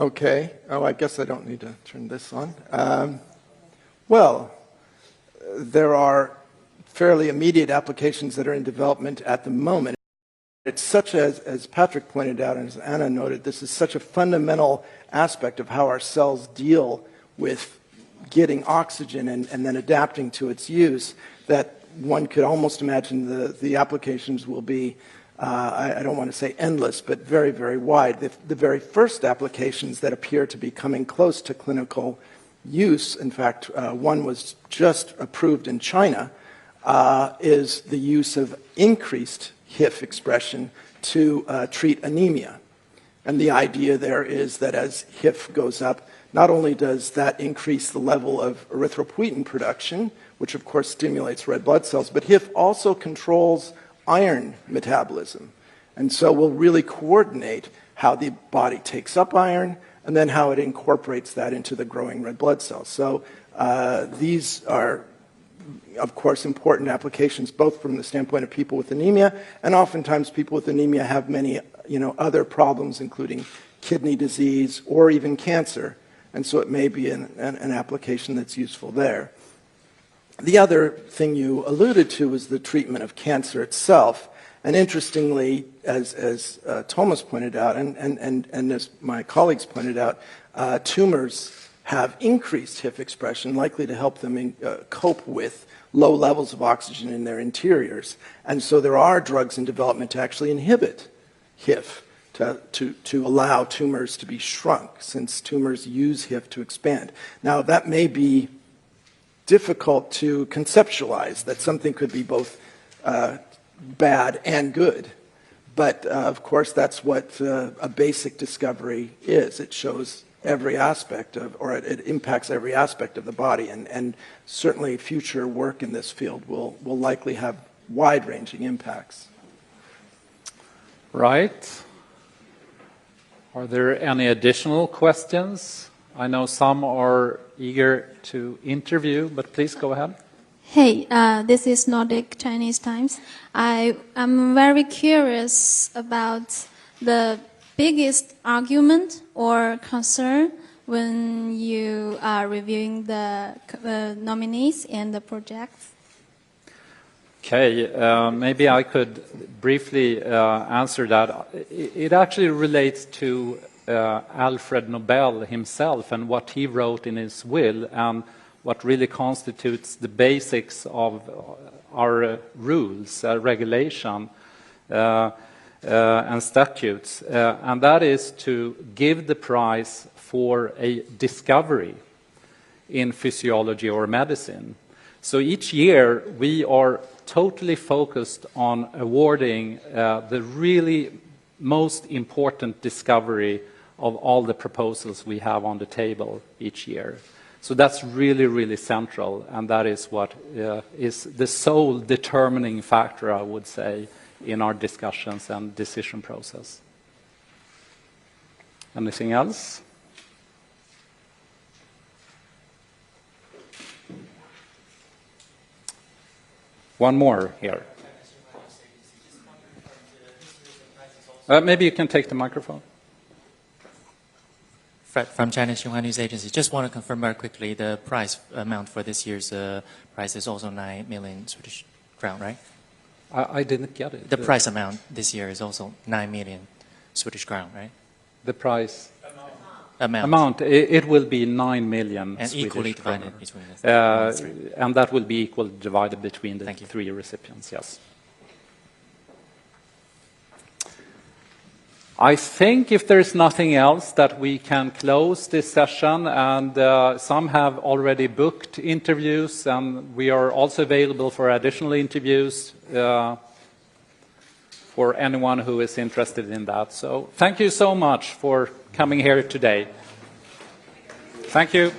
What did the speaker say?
Okay. Oh, I guess I don't need to turn this on. Well, there are fairly immediate applications that are in development at the moment. It's such as Patrick pointed out and as Anna noted, this is such a fundamental aspect of how our cells deal with getting oxygen and then adapting to its use that one could almost imagine the applications will be, I don't want to say endless, but very, very wide. The very first applications that appear to be coming close to clinical use, in fact, one was just approved in China, is the use of increased HIF expression to treat anemia. And the idea there is that as HIF goes up, not only does that increase the level of erythropoietin production, which of course stimulates red blood cells, but HIF also controls iron metabolism. And so will really coordinate how the body takes up iron and then how it incorporates that into the growing red blood cells. So these are, of course, important applications both from the standpoint of people with anemia, and oftentimes people with anemia have many other problems, including kidney disease or even cancer. And so it may be an application that's useful there. The other thing you alluded to was the treatment of cancer itself. And interestingly, as Thomas pointed out, and as my colleagues pointed out, tumors have increased HIF expression, likely to help them cope with low levels of oxygen in their interiors. And so there are drugs in development to actually inhibit HIF, to allow tumors to be shrunk, since tumors use HIF to expand. Now, that may be difficult to conceptualize, that something could be both bad and good. But, of course, that's what a basic discovery is. It shows every aspect of, or it impacts every aspect of the body. And certainly future work in this field will likely have wide-ranging impacts. Right. Are there any additional questions? I know some are eager to interview, but please go ahead. Hey, this is Nordic Chinese Times. I'm very curious about the biggest argument or concern when you are reviewing the nominees and the projects. Okay, maybe I could briefly answer that. It actually relates to Alfred Nobel himself and what he wrote in his will, and what really constitutes the basics of our rules, regulation, and statutes. And that is to give the prize for a discovery in physiology or medicine. So each year we are totally focused on awarding the really most important discovery of all the proposals we have on the table each year. So that's really, really central, and that is what is the sole determining factor, I would say, in our discussions and decision process. Anything else? One more here. Maybe you can take the microphone. Fred from China Xinhua News Agency. Just want to confirm very quickly, the prize amount for this year's prize is also 9 million Swedish crown, right? I didn't get it. The prize amount this year is also 9 million Swedish crown, right? The prize amount. It will be 9 million and Swedish equally kroner. divided between the three. And that will be equally divided between the Thank you. 3 recipients, yes. I think if there's nothing else that we can close this session, and some have already booked interviews, and we are also available for additional interviews for anyone who is interested in that. So thank you so much for coming here today. Thank you.